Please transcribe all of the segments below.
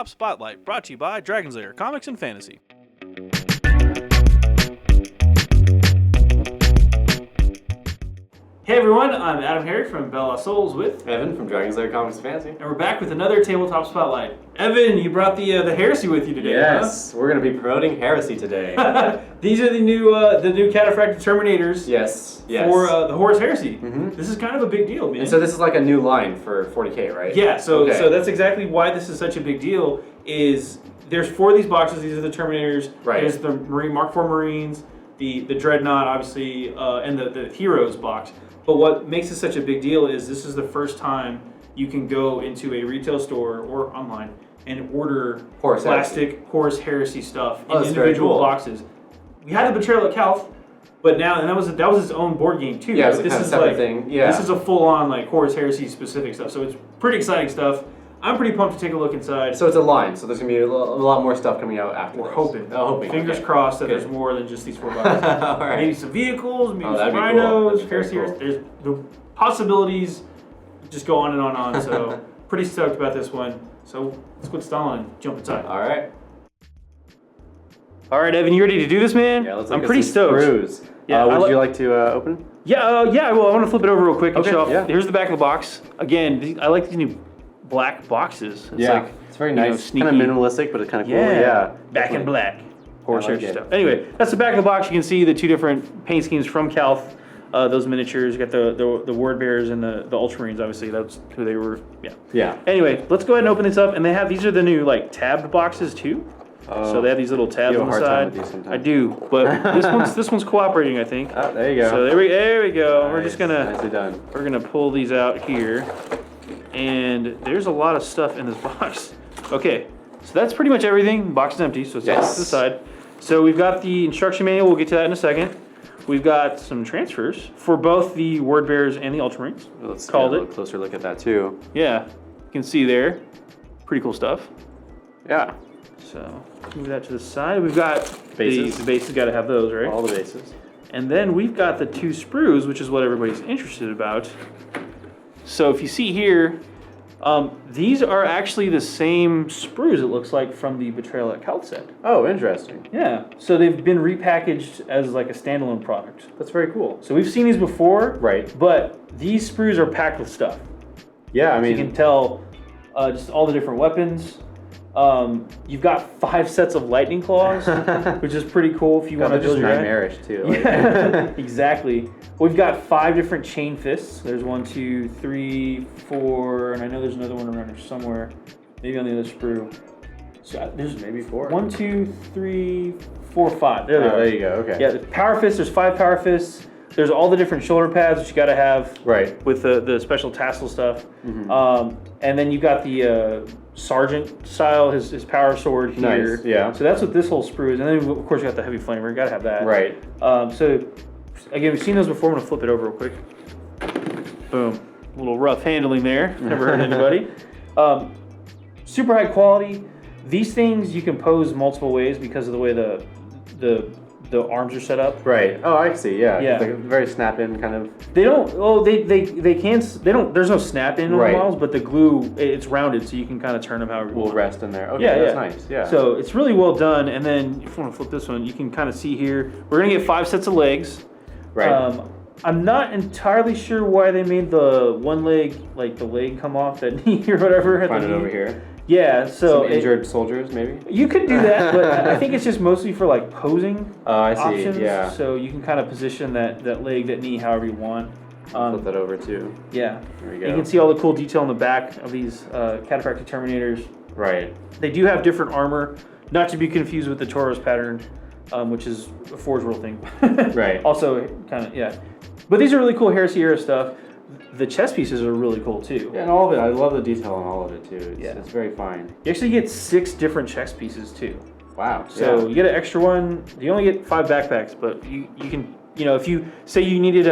Tabletop Spotlight, brought to you by Dragon's Lair Comics and Fantasy. Hey everyone, I'm AdamHarry from Bella Souls with Evan from Dragon's Lair Comics and Fantasy. And we're back with another Tabletop Spotlight. Evan, you brought the Heresy with you today, Yes, we're going to be promoting Heresy today. These are the new Cataphractii Terminators. Yes. For the Horus Heresy. Mm-hmm. This is kind of a big deal, man. And so this is like a new line for 40K, right? Yeah, so that's exactly why this is such a big deal, is there's 4 of these boxes. These are the Terminators. Right. There's the Mark IV Marines, the Dreadnought, obviously, and the Heroes box. But what makes it such a big deal is this is the first time you can go into a retail store or online and order plastic Horus Heresy stuff in individual boxes. We had the Betrayal at Calth, but now, and that was its own board game too. Yeah, it's a kind of separate thing. Yeah. This is a full-on like Horus Heresy specific stuff, so it's pretty exciting stuff. I'm pretty pumped to take a look inside. So it's a line, so there's going to be a lot more stuff coming out after. We're hoping. Fingers okay. crossed that there's more than just these 4 boxes. All right. Maybe some vehicles, maybe some that'd be rhinos, cool. Heresy. Cool. There's the possibilities just go on and on and on. So pretty stoked about this one. So let's quit stalling and jump inside. All right. All right, Evan, you ready to do this, man? Yeah, let's I'm pretty stoked. Screws. Yeah, would you like to open? Yeah, well, I want to flip it over real quick and show off. Yeah. Here's the back of the box. Again, I like these new black boxes. It's it's very nice. Sneaky. Kind of minimalistic, but it's kind of cool. Yeah, back in black. Horus Heresy stuff. Anyway, that's the back of the box. You can see the 2 different paint schemes from Calth. Those miniatures. You got the word bearers and the Ultramarines. Obviously, that's who they were. Yeah. Anyway, let's go ahead and open this up. And they have these are the new like tabbed boxes too. So they have these little tabs on the side. I do, but this one's cooperating, I think. Oh, there you go. So there we go. Nice. We're just gonna nicely done. We're gonna pull these out here, and there's a lot of stuff in this box. Okay, so that's pretty much everything. The box is empty, so it's off to the side. So we've got the instruction manual. We'll get to that in a second. We've got some transfers for both the word bearers and the Ultramarines. Let's get a little closer look at that too. Yeah, you can see there. Pretty cool stuff. Yeah. So move that to the side. We've got bases. The bases, got to have those, right? All the bases. And then we've got the 2 sprues, which is what everybody's interested about. So if you see here, these are actually the same sprues, it looks like, from the Betrayal at Calth set. Oh, interesting. Yeah. So they've been repackaged as like a standalone product. That's very cool. So we've seen these before. Right. But these sprues are packed with stuff. Yeah, I mean, so you can tell just all the different weapons. You've got 5 sets of lightning claws, which is pretty cool if you want to build your nightmarish too. Like. Yeah, exactly. We've got 5 different chain fists. There's 1, 2, 3, 4, and I know there's another one around here somewhere. Maybe on the other sprue. So there's maybe 4. 1, 2, 3, 4, 5. There you go. Okay. Yeah, the power fists. There's 5 power fists. There's all the different shoulder pads that you got to have. Right. With the special tassel stuff. Mm-hmm. And then you got the Sergeant style, his power sword here. Nice, yeah. So that's what this whole sprue is. And then, of course, you got the heavy flamer. You got to have that. Right. So, again, we've seen those before. I'm going to flip it over real quick. Boom. A little rough handling there. Never hurt anybody. Super high quality. These things you can pose multiple ways because of the way the arms are set up. Right. Oh, I see. Yeah. Yeah. Like very snap-in kind of. They don't. Oh, they can. They don't. There's no snap-in on the models, but the glue it's rounded, so you can kind of turn them however you want. Will rest in there. Okay, yeah, that's nice. Yeah. So it's really well done. And then if you want to flip this one, you can kind of see here. We're gonna get 5 sets of legs. Right. I'm not entirely sure why they made the one leg, like the leg come off that knee or whatever. Find it over here. Yeah, so some injured soldiers, maybe. You could do that, but I think it's just mostly for like posing I see. options. Yeah. So you can kind of position that leg, that knee, however you want. Flip that over too. Yeah. There we go. You can see all the cool detail on the back of these Cataphractii Terminators. Right. They do have different armor, not to be confused with the Tauros pattern, which is a Forge World thing. Right. Also, kind of, yeah. But these are really cool Heresy era stuff. The chess pieces are really cool too. Yeah, and all of it. I love the detail on all of it too. It's very fine. You actually get 6 different chess pieces too. Wow. So you get an extra one. You only get 5 backpacks, but you can, if you say you needed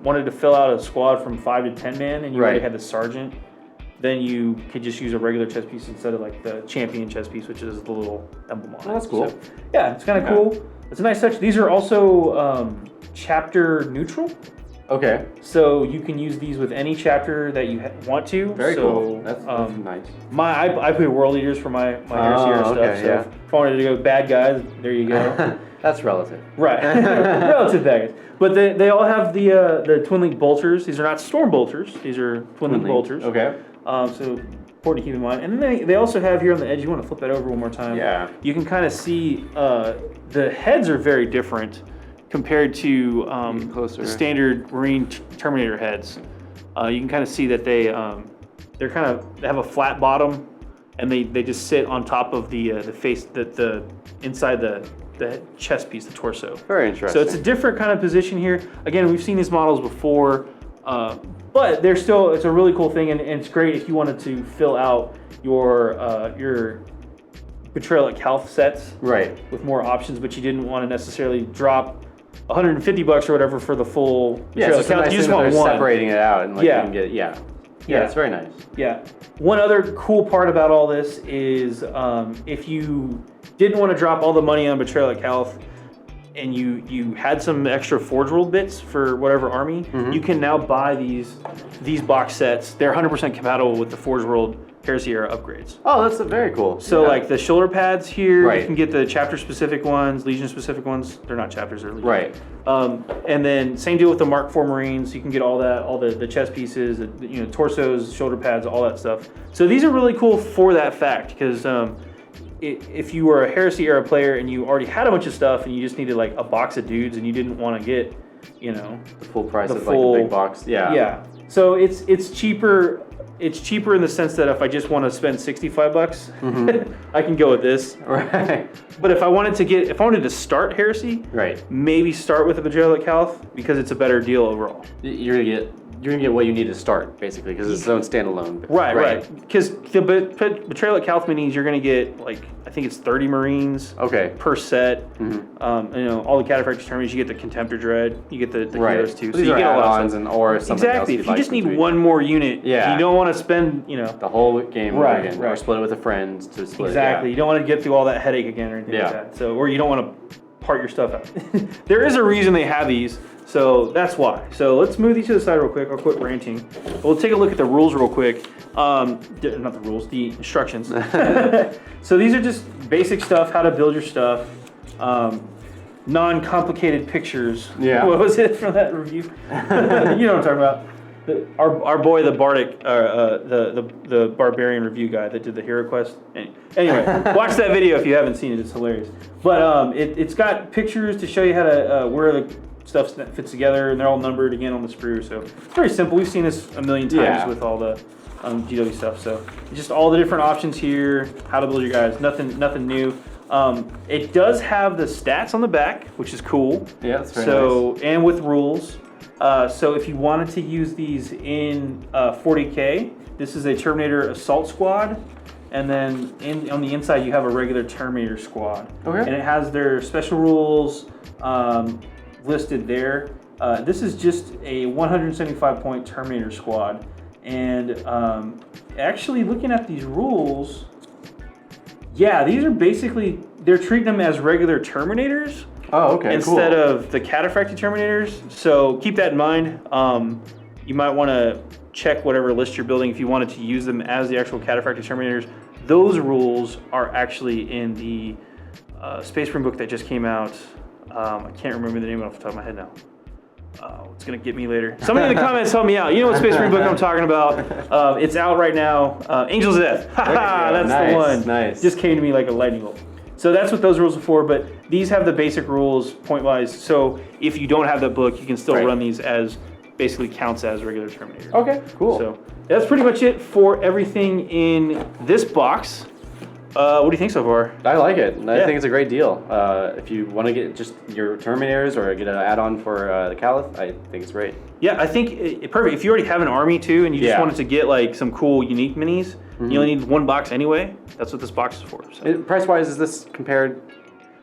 wanted to fill out a squad from 5 to 10 man and you already had the sergeant, then you could just use a regular chess piece instead of like the champion chess piece, which is the little emblem on it. Oh, that's cool. So, yeah, it's kind of cool. It's a nice touch. These are also chapter neutral. Okay. So you can use these with any chapter that you want to. Very cool. That's nice. I play World Leaders for my Heresy era stuff. Okay, So if I wanted to go bad guys, there you go. That's relative. Right. Relative bad guys. But they all have the Twin Link bolters. These are not Storm bolters. These are Twin Link bolters. Okay. So important to keep in mind. And then they also have here on the edge, you want to flip that over one more time. Yeah. You can kind of see the heads are very different compared to the standard Marine Terminator heads. You can kind of see that they have a flat bottom, and they just sit on top of the face, the inside the chest piece, the torso. Very interesting. So it's a different kind of position here. Again, we've seen these models before, but it's a really cool thing, and it's great if you wanted to fill out your Betrayal at Calth sets with more options, but you didn't want to necessarily drop $150 or whatever for the full Betrayal at Calth. Nice, you just want one. Separating it out and you can get it's very nice. Yeah. One other cool part about all this is if you didn't want to drop all the money on Betrayal at Calth and you had some extra Forge World bits for whatever army, you can now buy these box sets. They're 100% compatible with the Forge World Heresy era upgrades. Oh, that's very cool. So like the shoulder pads here, you can get the chapter specific ones, Legion specific ones. They're not chapters, they're Legion. Right. And then same deal with the Mark IV Marines. You can get all that, all the chest pieces, torsos, shoulder pads, all that stuff. So these are really cool for that fact, because if you were a Heresy era player and you already had a bunch of stuff and you just needed like a box of dudes and you didn't want to get, the full price of like the big box. Yeah. Yeah. So it's cheaper. It's cheaper in the sense that if I just want to spend $65, I can go with this. Right. But if I wanted to start Heresy, maybe start with the Betrayal at Calth because it's a better deal overall. You're gonna get what you need to start basically because it's its own standalone. Right. Because the Betrayal at Calth minis, you're gonna get I think it's 30 Marines per set. All the Cataphractii Terminators, you get the Contemptor Dread, you get the Heroes too. So you get add-ons or something exactly. else. If you just need one more unit, you don't want to spend the whole game again, or split it with a friend to split. Exactly. You don't want to get through all that headache again or anything like that. So, or you don't want to part your stuff out. There is a reason they have these. So that's why. So let's move these to the side real quick. I'll quit ranting. We'll take a look at the rules real quick. Not the rules, the instructions. So these are just basic stuff, how to build your stuff. Non-complicated pictures. Yeah. What was it from that review? You know what I'm talking about. Our boy, the Bardic, the Barbarian review guy that did the Hero Quest. Anyway, watch that video if you haven't seen it. It's hilarious. But it's got pictures to show you how to where the stuff fits together, and they're all numbered again on the sprue. So it's very simple. We've seen this a million times with all the GW stuff. So just all the different options here, how to build your guys. Nothing new. It does have the stats on the back, which is cool. Yeah, that's very nice. And with rules. So if you wanted to use these in 40K, this is a Terminator Assault Squad. And then on the inside, you have a regular Terminator Squad. Okay. And it has their special rules listed there. This is just a 175-point Terminator Squad. And actually looking at these rules, these are basically, they're treating them as regular Terminators. Oh, okay, instead of the Cataphractii Terminators. So keep that in mind. You might want to check whatever list you're building if you wanted to use them as the actual Cataphractii Terminators. Those rules are actually in the Space Marine book that just came out. I can't remember the name off the top of my head now. It's going to get me later. Somebody in the comments help me out. You know what Space Marine book I'm talking about. It's out right now. Angels of Death. That's the one. Nice. Just came to me like a lightning bolt. So that's what those rules are for, but these have the basic rules point-wise. So if you don't have that book, you can still run these as basically counts as regular Terminator. Okay, cool. So that's pretty much it for everything in this box. What do you think so far? I like it. I think it's a great deal. If you want to get just your Terminators or get an add-on for the Caliph, I think it's great. Yeah, I think perfect. If you already have an army too, and you just wanted to get like some cool, unique minis, you only need one box anyway. That's what this box is for. So. Price-wise, is this compared?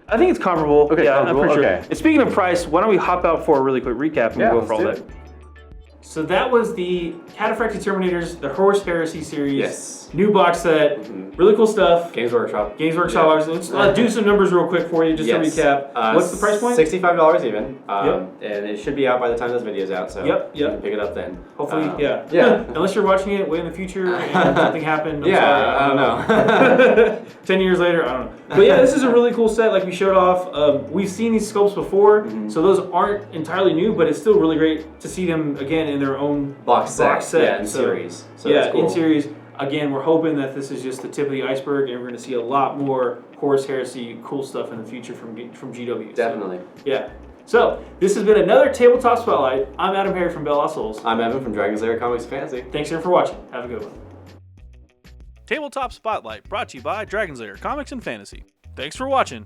I think it's comparable. Okay, I'm pretty sure. Okay. And speaking of price, why don't we hop out for a really quick recap and we'll go for all that. So that was the Cataphractii Terminators, the Horus Heresy series. Yes. New box set. Really cool stuff. Games Workshop. Games Workshop. Yeah. Let's do some numbers real quick for you, just to recap. What's the price point? $65 even. And it should be out by the time this video's out, so you can pick it up then. Hopefully, yeah. Unless you're watching it way in the future and something happened. I don't know. 10 years later, I don't know. But yeah, this is a really cool set like we showed off. We've seen these sculpts before, so those aren't entirely new, but it's still really great to see them again in their own box set. Yeah, in series. So that's cool. In series. Again, we're hoping that this is just the tip of the iceberg, and we're going to see a lot more Horus Heresy cool stuff in the future from GW. Definitely. So, this has been another Tabletop Spotlight. I'm AdamHarry from Bell Souls. I'm Evan from Dragon's Lair Comics and Fantasy. Thanks again for watching. Have a good one. Tabletop Spotlight brought to you by Dragon's Lair Comics and Fantasy. Thanks for watching.